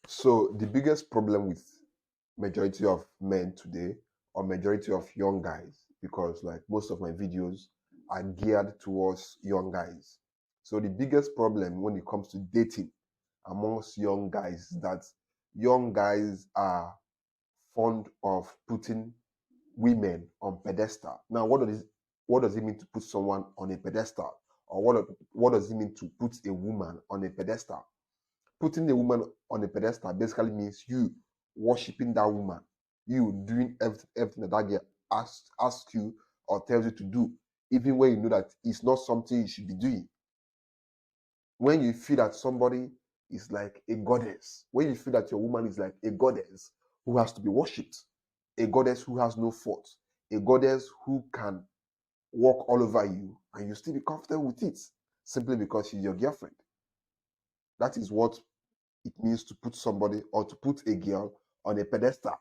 So the biggest problem with majority of men today, or majority of young guys, because like most of my videos are geared towards young guys. So the biggest problem when it comes to dating amongst young guys is that young guys are fond of putting women on pedestal. Now, what does it mean to put someone on a pedestal? Or what does it mean to put a woman on a pedestal? Putting a woman on a pedestal basically means you worshiping that woman, you doing everything that that girl asks you or tells you to do, even when you know that it's not something you should be doing. When you feel that somebody is like a goddess, when you feel that your woman is like a goddess who has to be worshipped, a goddess who has no fault, a goddess who can walk all over you and you still be comfortable with it simply because she's your girlfriend. That is what it means to put somebody or to put a girl on a pedestal.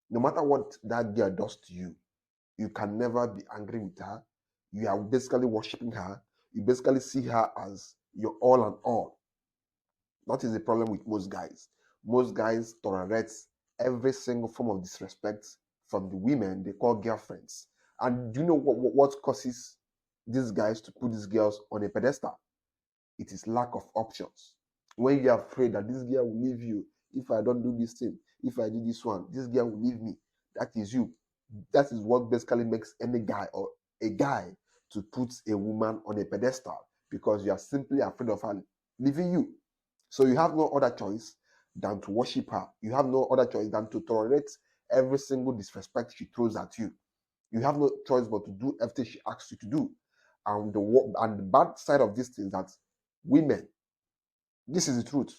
No matter what that girl does to you, you can never be angry with her. You are basically worshiping her. You basically see her as your all and all. That is the problem with most guys. Most guys tolerate every single form of disrespect from the women they call girlfriends. And do you know what causes these guys to put these girls on a pedestal? It is lack of options. When you are afraid that this girl will leave you, if I don't do this thing, if I do this one, this girl will leave me. That is you. That is what basically makes any guy or a guy to put a woman on a pedestal because you are simply afraid of her leaving you. So you have no other choice than to worship her. You have no other choice than to tolerate every single disrespect she throws at you. You have no choice but to do everything she asks you to do. And the bad side of this thing is that women, this is the truth.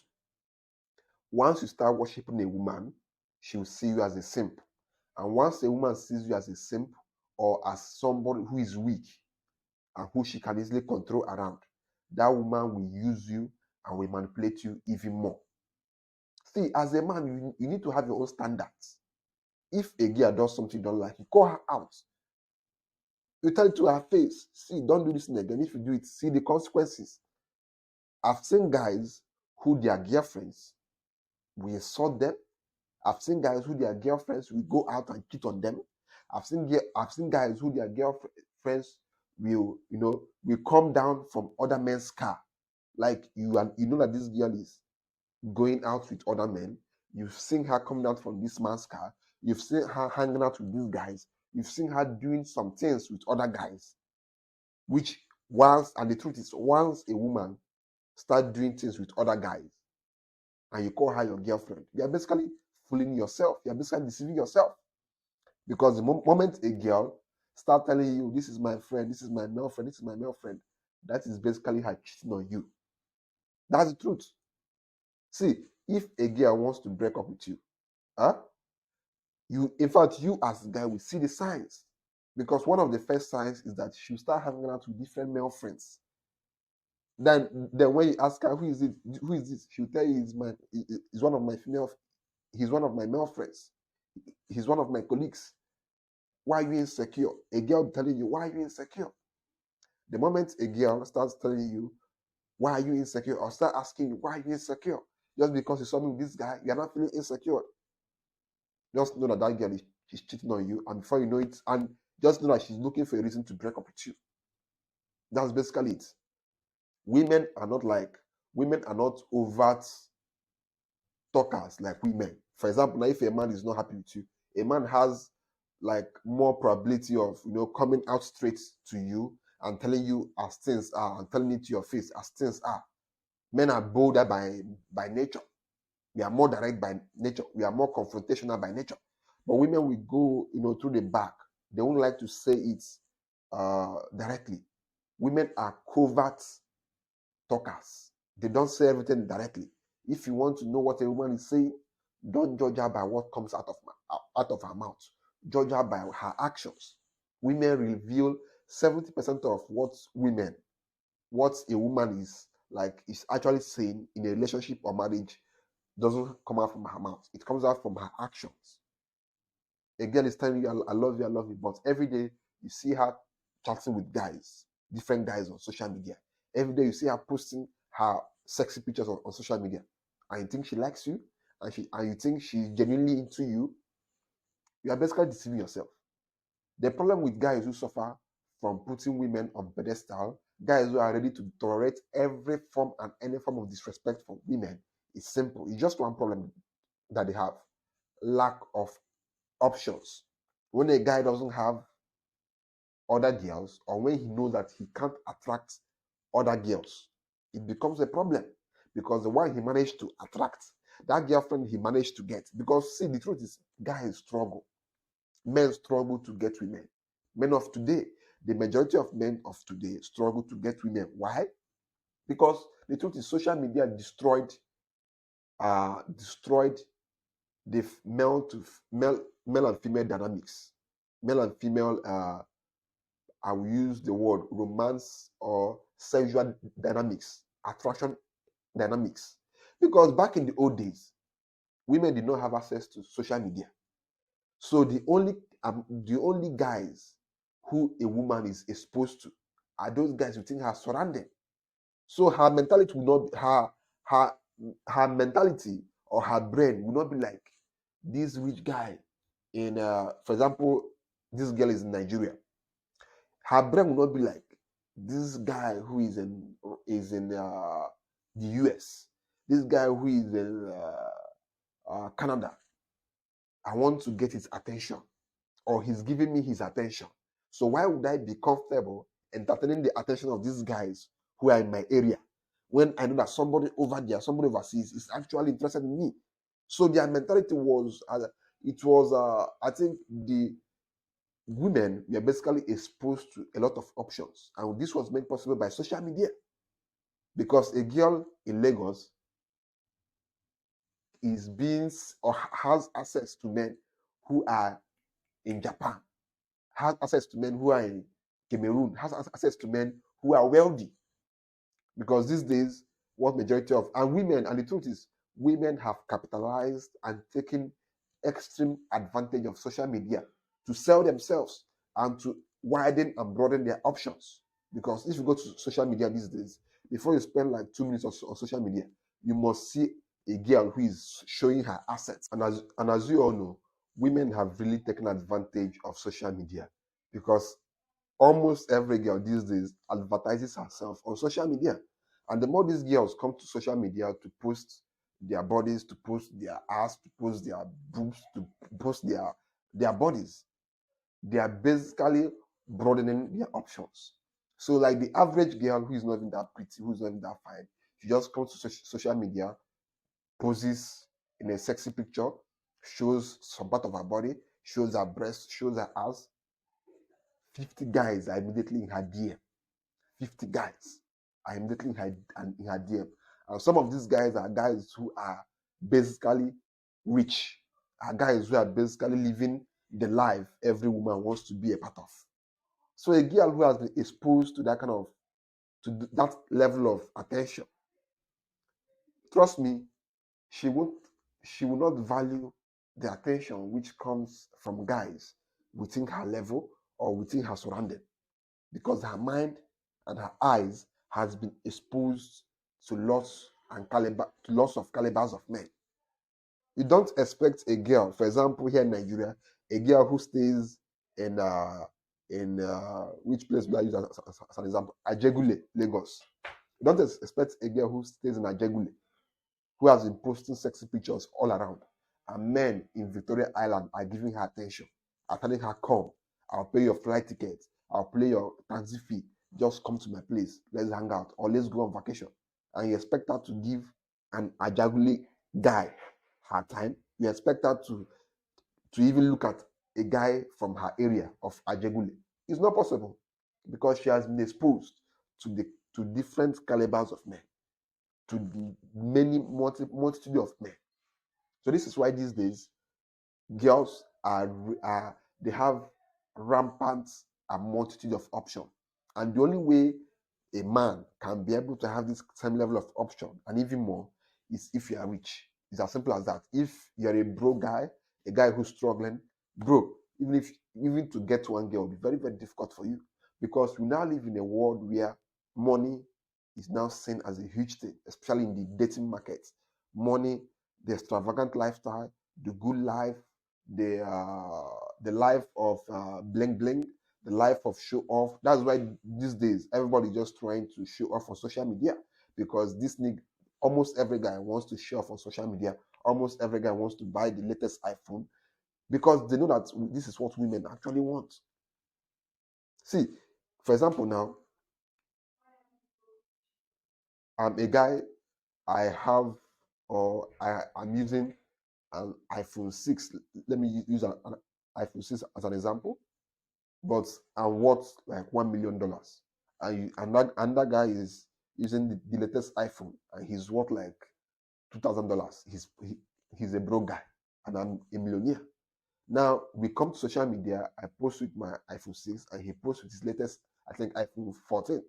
Once you start worshiping a woman, she will see you as a simp. And once a woman sees you as a simp or as somebody who is weak and who she can easily control around, that woman will use you and will manipulate you even more. See, as a man, you need to have your own standards. If a girl does something you don't like, you call her out. You tell it to her face, see, don't do this thing again. If you do it, see the consequences. I've seen guys who their girlfriends will insult them. I've seen guys who their girlfriends will go out and cheat on them. I've seen guys who their girlfriends will come down from other men's car. Like you know that this girl is going out with other men. You've seen her coming out from this man's car. You've seen her hanging out with these guys. You've seen her doing some things with other guys. Which and the truth is, once a woman start doing things with other guys and you call her your girlfriend, you're basically fooling yourself. You're basically deceiving yourself. Because the moment a girl start telling you, this is my friend, this is my male friend, this is my male friend, that is basically her cheating on you. That's the truth. See, if a girl wants to break up with you, huh? In fact, you as a guy will see the signs. Because one of the first signs is that she'll start hanging out with different male friends. Then when you ask her who is it, who is this, she'll tell you he's one of my he's one of my male friends. He's one of my colleagues. Why are you insecure? A girl telling you, why are you insecure? The moment a girl starts telling you, why are you insecure? Or start asking you, why are you insecure? Just because you saw me with this guy, you're not feeling insecure. Just know that that girl she's cheating on you. And before you know it, and just know that she's looking for a reason to break up with you. That's basically it. Women are not overt talkers like women. For example, now if a man is not happy with you, a man has like more probability of coming out straight to you and telling you as things are and telling it to your face as things are. Men are bolder by nature. We are more direct by nature. We are more confrontational by nature. But women will go through the back. They won't like to say it directly. Women are covert talkers. They don't say everything directly. If you want to know what a woman is saying, don't judge her by what comes out of her mouth. Judge her by her actions. Women reveal 70% of what a woman is actually saying in a relationship or marriage doesn't come out from her mouth. It comes out from her actions. A girl is telling you, I love you, but every day you see her chatting with guys, different guys on social media. Every day you see her posting her sexy pictures on social media. And you think she likes you, and you think she's genuinely into you, you are basically deceiving yourself. The problem with guys who suffer from putting women on pedestal, guys who are ready to tolerate every form and any form of disrespect for women, is simple. It's just one problem that they have: lack of options. When a guy doesn't have other girls, or when he knows that he can't attract other girls, it becomes a problem, because the one he managed to attract, that girlfriend he managed to get, because see, the truth is, guys struggle. Men struggle to get women. Men of today, the majority of men of today struggle to get women. Why? Because the truth is, social media destroyed the male and female dynamics, male and female. I will use the word romance or sexual dynamics, attraction dynamics, because back in the old days, women did not have access to social media. So the only guys who a woman is exposed to are those guys within her surrounding. So her mentality will not her her mentality or her brain will not be like this rich guy in for example, this girl is in Nigeria. Her brain will not be like this guy who is in the US. This guy who is in Canada. I want to get his attention, or he's giving me his attention. So why would I be comfortable entertaining the attention of these guys who are in my area when I know that somebody over there, somebody overseas, is actually interested in me? So their mentality was, I think the women were basically exposed to a lot of options, and this was made possible by social media, because a girl in Lagos is being or has access to men who are in Japan, has access to men who are in Cameroon, has access to men who are wealthy. Because these days, what majority of and women, and the truth is, women have capitalized and taken extreme advantage of social media to sell themselves and to widen and broaden their options. Because if you go to social media these days, before you spend like 2 minutes on social media, you must see a girl who is showing her assets. And as you all know, women have really taken advantage of social media, because almost every girl these days advertises herself on social media. And the more these girls come to social media to post their bodies, to post their ass, to post their boobs, to post their bodies, they are basically broadening their options. So, like the average girl who is not even that pretty, who is not even that fine, she just comes to social media, poses in a sexy picture, shows some part of her body, shows her breast, shows her ass. 50 guys are immediately in her DM. 50 guys are immediately in her DM. And some of these guys are guys who are basically rich, are guys who are basically living the life every woman wants to be a part of. So a girl who has been exposed to that level of attention, trust me, she won't she will not value the attention which comes from guys within her level or within her surrounding, because her mind and her eyes has been exposed to lots of calibers of men. You don't expect a girl, for example, here in Nigeria, a girl who stays in which place do I use as an example? Ajegule, Lagos. You don't expect a girl who stays in Ajegule, who has been posting sexy pictures all around, and men in Victoria Island are giving her attention, are telling her, come, I'll pay your flight ticket, I'll pay your taxi fee, just come to my place, let's hang out, or let's go on vacation. And you expect her to give an Ajagule guy her time. You expect her to even look at a guy from her area of Ajegule. It's not possible, because she has been exposed to different calibers of men, to the multitude of men. So this is why these days girls are they have rampant a multitude of options, and the only way a man can be able to have this same level of option and even more is if you are rich. It's as simple as that. If you're a broke guy, a guy who's struggling, bro, even to get one girl will be very, very difficult for you, because we now live in a world where money is now seen as a huge thing, especially in the dating market. Money the extravagant lifestyle, the good life, the life of bling bling, the life of show off. That's why these days everybody just trying to show off on social media, because almost every guy wants to show off on social media. Almost every guy wants to buy the latest iPhone because they know that this is what women actually want. See, for example, now I'm a guy. I have I'm using an iPhone 6. Let me use an iPhone 6 as an example, but I'm worth like $1 million. And that guy is using the latest iPhone and he's worth like $2,000. He's a broke guy and I'm a millionaire. Now we come to social media. I post with my iPhone 6 and he posts with his latest, I think, iPhone 14.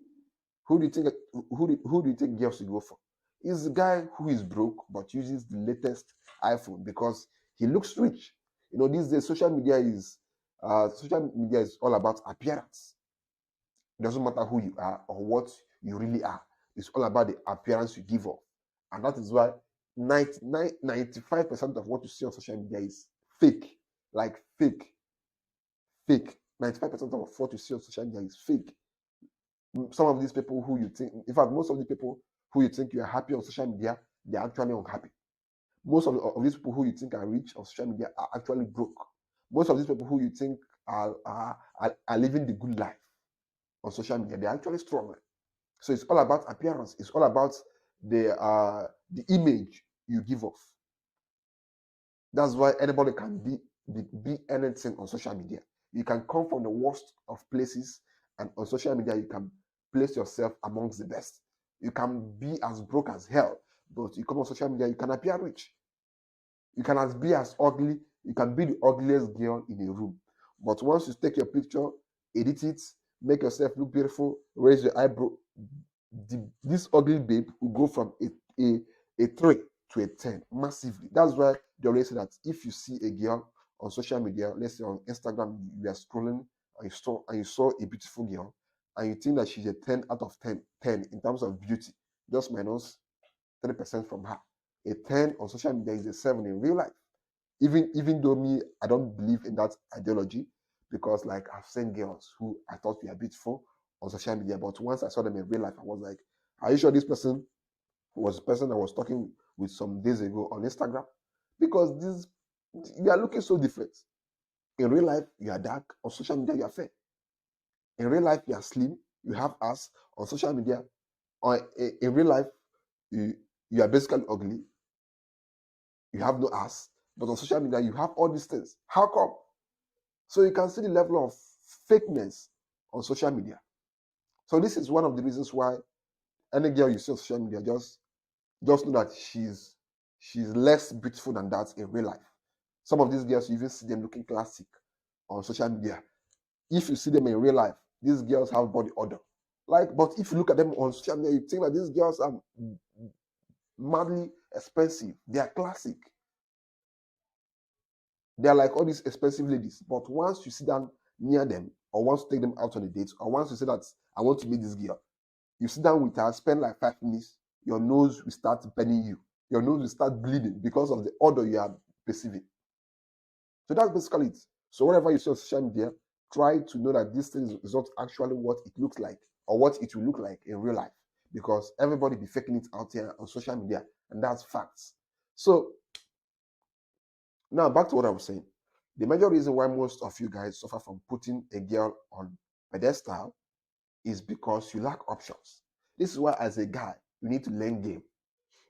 Who do you think girls should go for? Is the guy who is broke but uses the latest iPhone because he looks rich. These days social media is all about appearance. It doesn't matter who you are or what you really are. It's all about the appearance you give off. And that is why 95% of what you see on social media is fake. Like fake. 95% of what you see on social media is fake. Some of these people who you think, in fact, most of the people who you think you are happy on social media, they're actually unhappy. Most of these people who you think are rich on social media are actually broke. Most of these people who you think are living the good life on social media, they're actually struggling. So it's all about appearance. It's all about the image you give off. That's why anybody can be anything on social media. You can come from the worst of places, and on social media you can place yourself amongst the best. You can be as broke as hell, but you come on social media, you can appear rich. You can be as ugly. You can be the ugliest girl in a room, but once you take your picture, edit it, make yourself look beautiful, raise your eyebrow, this ugly babe will go from a 3 to a 10 massively. That's why they always say that if you see a girl on social media, let's say on Instagram, you are scrolling and you saw a beautiful girl and you think that she's a 10 out of 10 in terms of beauty, just minus 3% from her. A 10 on social media is a 7 in real life. Even though me, I don't believe in that ideology, because like I've seen girls who I thought were beautiful on social media, but once I saw them in real life, I was like, are you sure this person was the person I was talking with some days ago on Instagram? Because you are looking so different. In real life, you are dark. On social media, you are fair. In real life, you are slim. You have ass. On social media, in real life, you you are basically ugly. You have no ass. But on social media, you have all these things. How come? So you can see the level of fakeness on social media. So this is one of the reasons why any girl you see on social media, just know that she's less beautiful than that in real life. Some of these girls, you even see them looking classic on social media. If you see them in real life, these girls have body odor. But if you look at them on social media, you think that these girls are madly expensive. They are classic. They are like all these expensive ladies. But once you sit down near them, or once you take them out on a date, or once you say that I want to meet this girl, you sit down with her, spend like 5 minutes, your nose will start burning you. Your nose will start bleeding because of the odor you are perceiving. So that's basically it. So whatever you see on social media, try to know that this thing is not actually what it looks like or what it will look like in real life. Because everybody be faking it out here on social media, and that's facts. So now back to what I was saying. The major reason why most of you guys suffer from putting a girl on pedestal is because you lack options. This is why, as a guy, you need to learn game.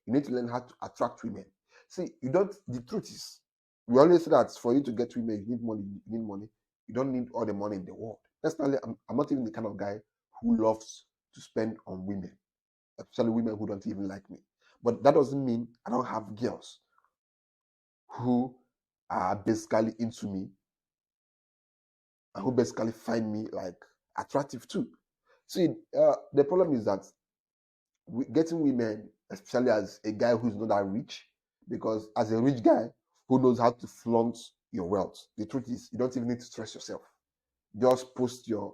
You need to learn how to attract women. See, you don't. The truth is, we always say that for you to get women, you need money. You need money. You don't need all the money in the world. Personally, I'm not even the kind of guy who loves to spend on women, especially women who don't even like me. But that doesn't mean I don't have girls who are basically into me and who basically find me like attractive too. See, the problem is that getting women, especially as a guy who's not that rich, because as a rich guy who knows how to flaunt your wealth, the truth is you don't even need to stress yourself. Just post your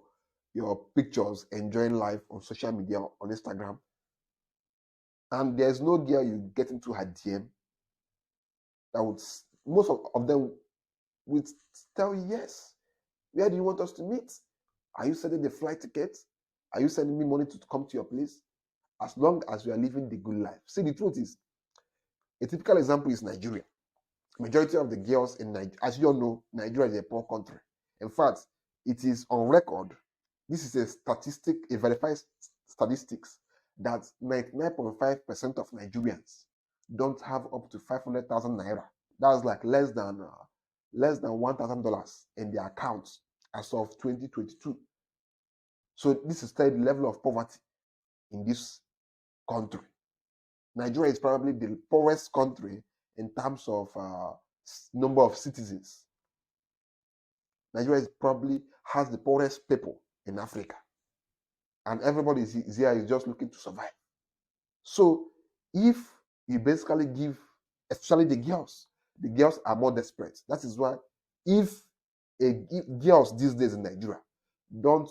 pictures enjoying life on social media, on Instagram, and there's no girl you get into her DM that would most of them would tell you, yes, where do you want us to meet? Are you sending the flight ticket? Are you sending me money to come to your place? As long as we are living the good life. See, the truth is, a typical example is Nigeria. Majority of the girls in Nigeria, as you all know, Nigeria is a poor country. In fact, it is on record. This is a statistic, a verified statistics that 99.5% of Nigerians don't have up to 500,000 naira. That's like less than $1,000 in their accounts as of 2022. So this is the level of poverty in this country. Nigeria is probably the poorest country in terms of number of citizens. Nigeria is probably has the poorest people in Africa, and everybody is here is just looking to survive. So if you basically give, especially the girls are more desperate. That is why if girls these days in Nigeria don't,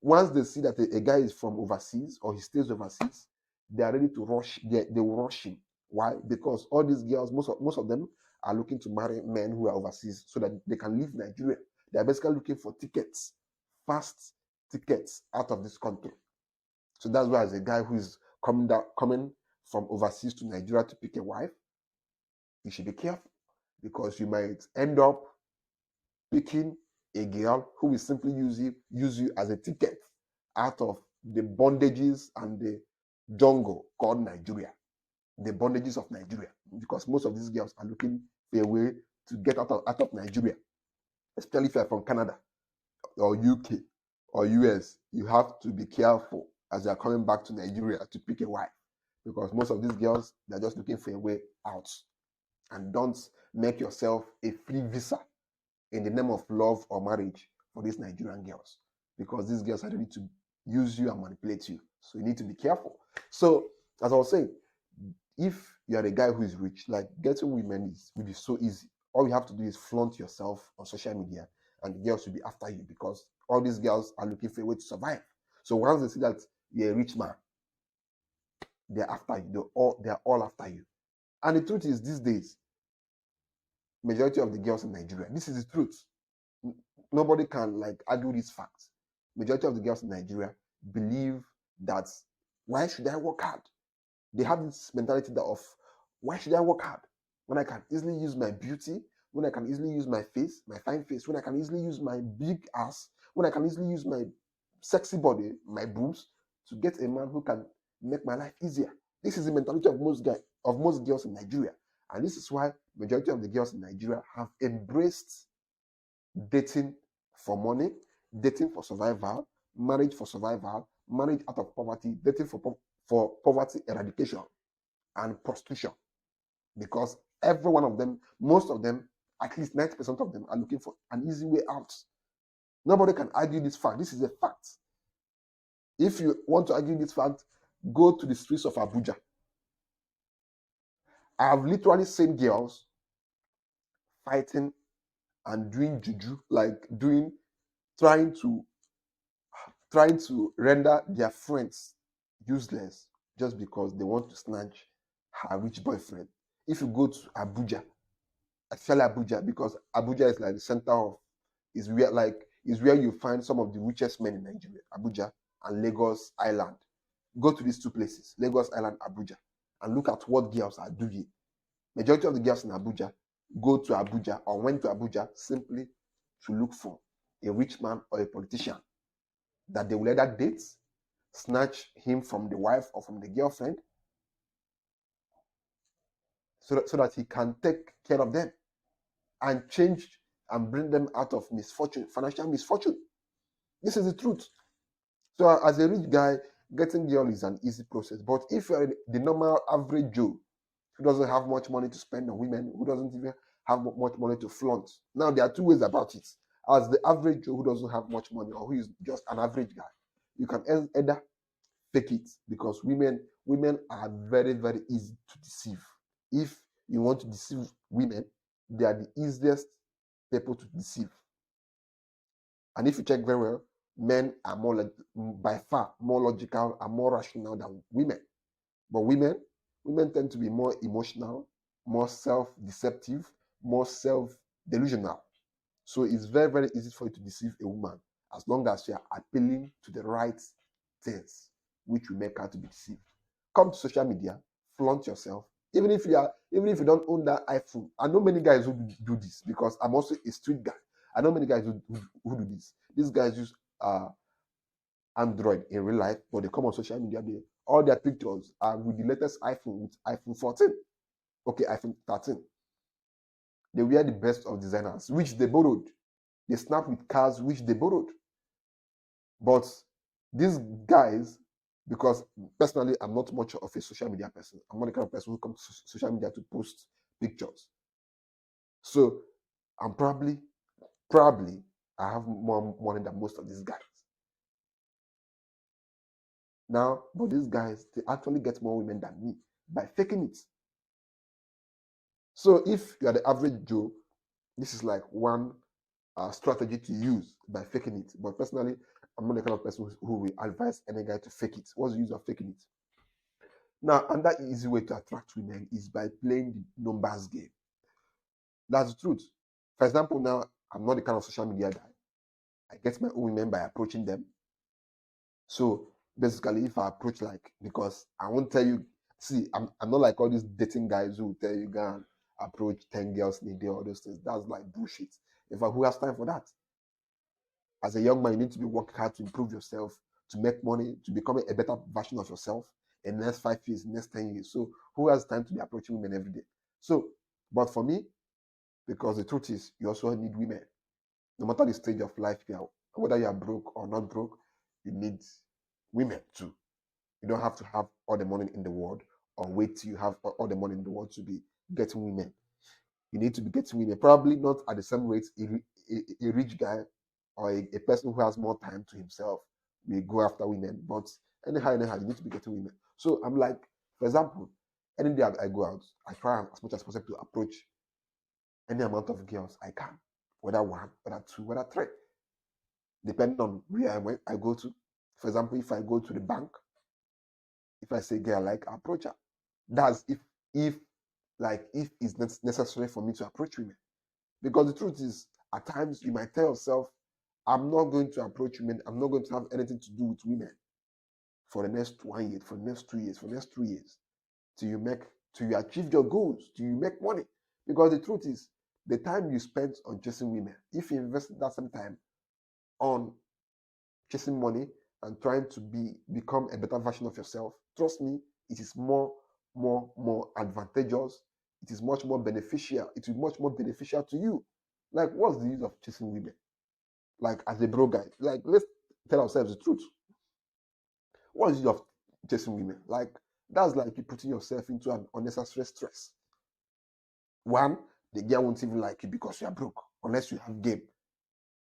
once they see that a guy is from overseas or he stays overseas, they are ready to rush. They will rush him. Why? Because all these girls, most of them are looking to marry men who are overseas so that they can leave Nigeria. They are basically looking for tickets, fast tickets out of this country. So that's why, as a guy who is coming from overseas to Nigeria to pick a wife, you should be careful, because you might end up picking a girl who will simply use you as a ticket out of the bondages and the jungle called Nigeria, the bondages of Nigeria, because most of these girls are looking for a way to get out of Nigeria, especially if you're from Canada or UK or US. You have to be careful as you're coming back to Nigeria to pick a wife, because most of these girls, they're just looking for a way out. And don't make yourself a free visa in the name of love or marriage for these Nigerian girls, because these girls are ready to use you and manipulate you. So you need to be careful. So, as I was saying, if you are a guy who is rich, like, getting women will be so easy. All you have to do is flaunt yourself on social media, and the girls will be after you, because all these girls are looking for a way to survive. So once they see that you're a rich man, they're after you. They're all after you. And the truth is, these days, majority of the girls in Nigeria, this is the truth. Nobody can argue this fact. Majority of the girls in Nigeria believe that, why should I work hard? They have this mentality of, why should I work hard when I can easily use my beauty, when I can easily use my face, my fine face, when I can easily use my big ass, when I can easily use my sexy body, my boobs, to get a man who can make my life easier. This is the mentality of most girls in Nigeria. And this is why majority of the girls in Nigeria have embraced dating for money, dating for survival, marriage for survival, marriage out of poverty, dating for poverty eradication, and prostitution. Because every one of them, most of them, at least 90% of them, are looking for an easy way out. Nobody can argue this fact. This is a fact. If you want to argue this fact, go to the streets of Abuja. I have literally seen girls fighting and doing juju, trying to render their friends useless just because they want to snatch her rich boyfriend. If you go to Abuja, especially Abuja, because Abuja is like the center of, is where you find some of the richest men in Nigeria, Abuja and Lagos Island. Go to these two places, Lagos Island, Abuja, and look at what girls are doing. Majority of the girls in Abuja go to Abuja or went to Abuja simply to look for a rich man or a politician that they will either date, snatch him from the wife or from the girlfriend, so that he can take care of them and change and bring them out of misfortune, financial misfortune. This is the truth. So as a rich guy, getting girl is an easy process. But if you're the normal average Joe who doesn't have much money to spend on women, who doesn't even have much money to flaunt, now there are two ways about it. As the average Joe who doesn't have much money, or who is just an average guy, you can either fake it, because women are very, very easy to deceive. If you want to deceive women, they are the easiest people to deceive. And if you check very well, men are by far more logical and more rational than women. But women tend to be more emotional, more self-deceptive, more self-delusional. So it's very, very easy for you to deceive a woman as long as you are appealing to the right things, which will make her to be deceived. Come to social media, flaunt yourself. Even if you don't own that iPhone. I know many guys who do this because I'm also a street guy. I know many guys who do this. These guys use Android in real life, but they come on social media. All their pictures are with the latest iPhone, with iPhone 14. Okay, iPhone 13. They wear the best of designers, which they borrowed. They snap with cars, which they borrowed. But these guys, because personally, I'm not much of a social media person. I'm not the kind of person who comes to social media to post pictures. So I'm probably, I have more money than most of these guys. Now, but these guys, they actually get more women than me by faking it. So if you are the average Joe, this is like one strategy to use by faking it. But personally, I'm not the kind of person who will advise any guy to fake it. What's the use of faking it? Now, another easy way to attract women is by playing the numbers game. That's the truth. For example, now I'm not the kind of social media guy. I get my own women by approaching them. So basically, if I approach because I won't tell you, see, I'm not like all these dating guys who tell you go and approach 10 girls in a day, all those things. That's like bullshit. In fact, who has time for that? As a young man, you need to be working hard to improve yourself, to make money, to become a better version of yourself in the next 5 years, next 10 years. So who has time to be approaching women every day? So, but for me, because the truth is, you also need women. No matter the stage of life you are, whether you are broke or not broke, you need women too. You don't have to have all the money in the world or wait till you have all the money in the world to be getting women. You need to be getting women, probably not at the same rate a rich guy or a person who has more time to himself will go after women. But anyhow, you need to be getting women. So I'm like, for example, any day I go out, I try as much as possible to approach any amount of girls I can, whether one, whether two, whether three, depending on where I go to. For example, if I go to the bank, if I say girl, I approach her. That's if it's necessary for me to approach women. Because the truth is, at times you might tell yourself, I'm not going to approach women, I'm not going to have anything to do with women for the next 1 year, for the next 2 years, for the next 3 years, till you achieve your goals, till you make money. Because the truth is, the time you spend on chasing women, if you invest that same time on chasing money and trying to become a better version of yourself, trust me, it is more advantageous. It is much more beneficial. It is much more beneficial to you. Like, what's the use of chasing women? Like, as a bro guy, like, let's tell ourselves the truth. What's the use of chasing women? Like, that's like you putting yourself into an unnecessary stress. One, the girl won't even like you because you are broke, unless you have game.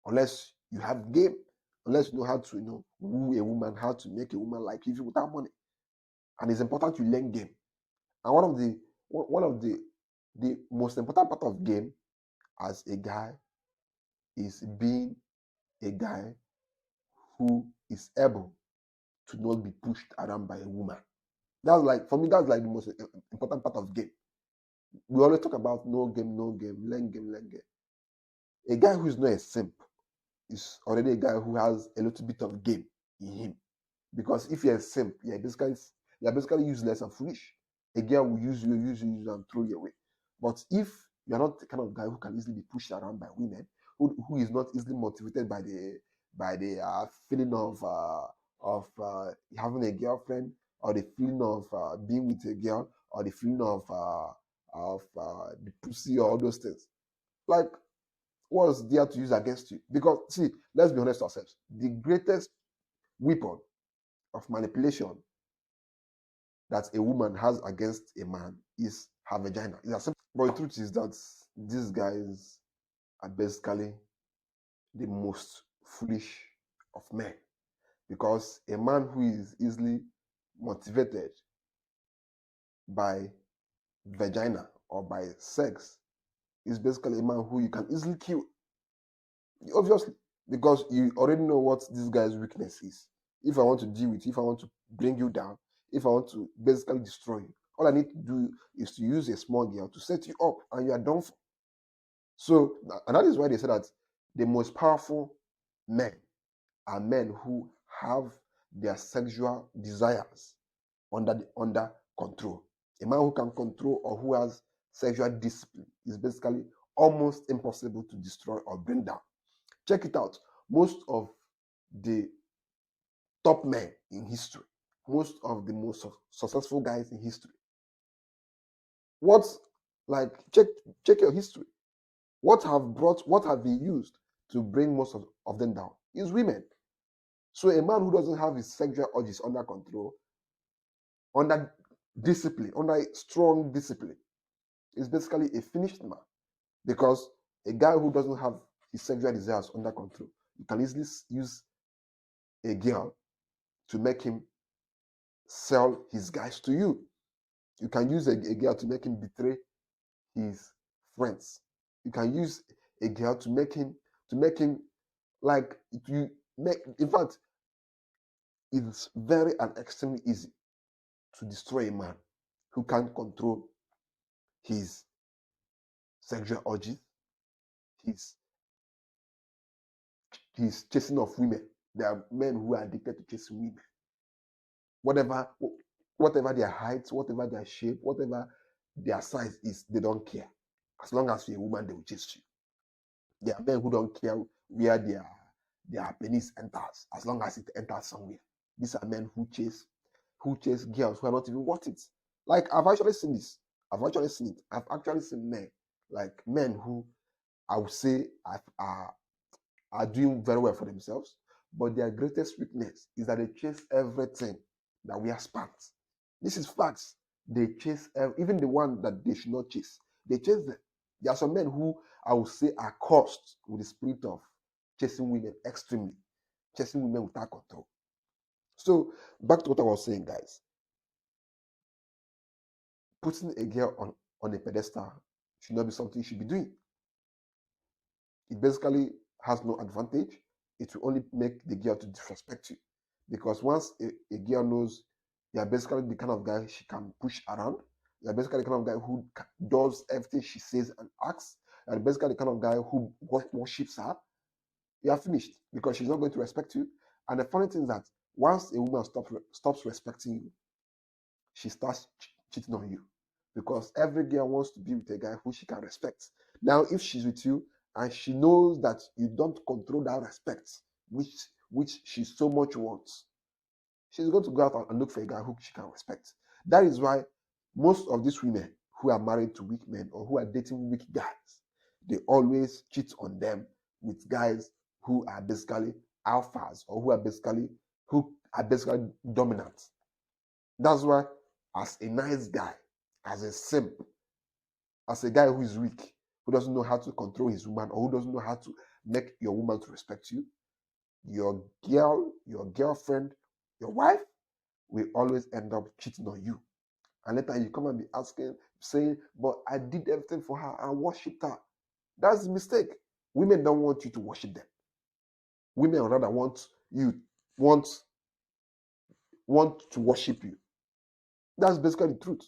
Unless you have game, unless you know how to, woo a woman, how to make a woman like you even without money. And it's important you learn game. And one of the most important part of game as a guy is being a guy who is able to not be pushed around by a woman. That's like, for me, that's like the most important part of game. We always talk about no game, learn game, learn game. A guy who is not a simp is already a guy who has a little bit of game in him. Because if you're a simp, you're basically useless and foolish. A girl will use you, and throw you away. But if you're not the kind of guy who can easily be pushed around by women, who is not easily motivated by the feeling of having a girlfriend, or the feeling of being with a girl, or the feeling of the pussy, or all those things, like, what's there to use against you? Because see, let's be honest ourselves. The greatest weapon of manipulation that a woman has against a man is her vagina. It's as simple. But the truth is that these guys are basically the most foolish of men. Because a man who is easily motivated by vagina or by sex is basically a man who you can easily kill. Obviously, because you already know what this guy's weakness is. If I want to deal with you, if I want to bring you down, if I want to basically destroy you, All I need to do is to use a small girl to set you up, and you are done for. So, and that is why they say that the most powerful men are men who have their sexual desires under control. A man who can control or who has sexual discipline is basically almost impossible to destroy or bring down. Check it out. Most of the top men in history, most of the most successful guys in history, what's like check your history. What have been used to bring most of them down is women. So a man who doesn't have his sexual urges under control, under discipline, under strong discipline, is basically a finished man. Because a guy who doesn't have his sexual desires under control, you can easily use a girl to make him sell his guys to you. You can use a girl to make him betray his friends. You can use a girl to make him like you make. In fact, it's very and extremely easy to destroy a man who can't control his sexual urges, his chasing of women. There are men who are addicted to chasing women. Whatever whatever their height, whatever their shape, whatever their size is, they don't care. As long as you're a woman, they will chase you. There are men who don't care where their penis enters, as long as it enters somewhere. These are men who chase girls who are not even worth it. Like I've actually seen this. I've actually seen it. I've actually seen men who I would say are doing very well for themselves, but their greatest weakness is that they chase everything that wears pants. This is facts. They chase even the one that they should not chase. They chase them. There are some men who I would say are cursed with the spirit of chasing women extremely, chasing women without control. So back to what I was saying, guys. Putting a girl on a pedestal should not be something you should be doing. It basically has no advantage. It will only make the girl to disrespect you. Because once a girl knows you're basically the kind of guy she can push around, you're basically the kind of guy who does everything she says and acts, you're basically the kind of guy who worships her, you are finished because she's not going to respect you. And the funny thing is that once a woman stops respecting you, she starts cheating on you because every girl wants to be with a guy who she can respect. Now, if she's with you and she knows that you don't control that respect, which she so much wants, she's going to go out and look for a guy who she can respect. That is why most of these women who are married to weak men or who are dating weak guys, they always cheat on them with guys who are basically alphas or who are basically dominant. That's why, as a nice guy, as a simp, as a guy who is weak, who doesn't know how to control his woman, or who doesn't know how to make your woman to respect you, your girl, your girlfriend, your wife will always end up cheating on you. And later you come and be asking, saying, but I did everything for her, I worshipped her. That's a mistake. Women don't want you to worship them. Women rather want to worship you. That's basically the truth.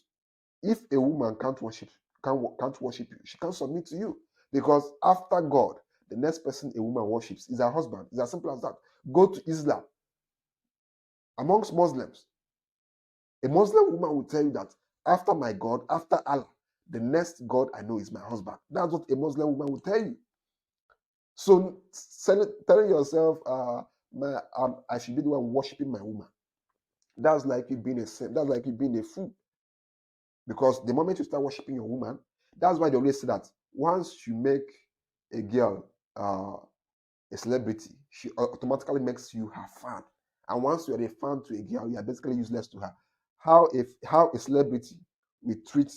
If a woman can't worship you, she can't submit to you. Because after God, the next person a woman worships is her husband. It's as simple as that. Go to Islam. Amongst Muslims, a Muslim woman will tell you that after my God, after Allah, the next God I know is my husband. That's what a Muslim woman will tell you. So telling yourself, I should be the one worshiping my woman, that's like you being a saint. That's like you being a fool. Because the moment you start worshiping your woman, that's why they always say that once you make a girl a celebrity, she automatically makes you her fan. And once you're a fan to a girl, you're basically useless to her. How a celebrity will treat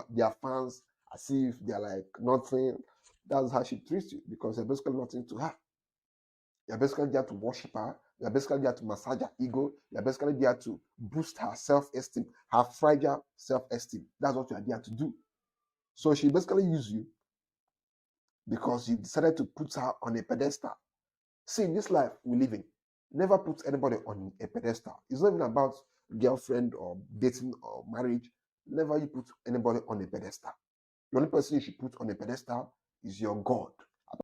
their fans as if they're like nothing. That's how she treats you because you're basically nothing to her. You're basically there to worship her. You're basically there to massage her ego. You're basically there to boost her self-esteem, her fragile self-esteem. That's what you're there to do. So she basically uses you because you decided to put her on a pedestal. See, in this life we live in, never put anybody on a pedestal. It's not even about girlfriend or dating or marriage. Never you put anybody on a pedestal. The only person you should put on a pedestal is your God.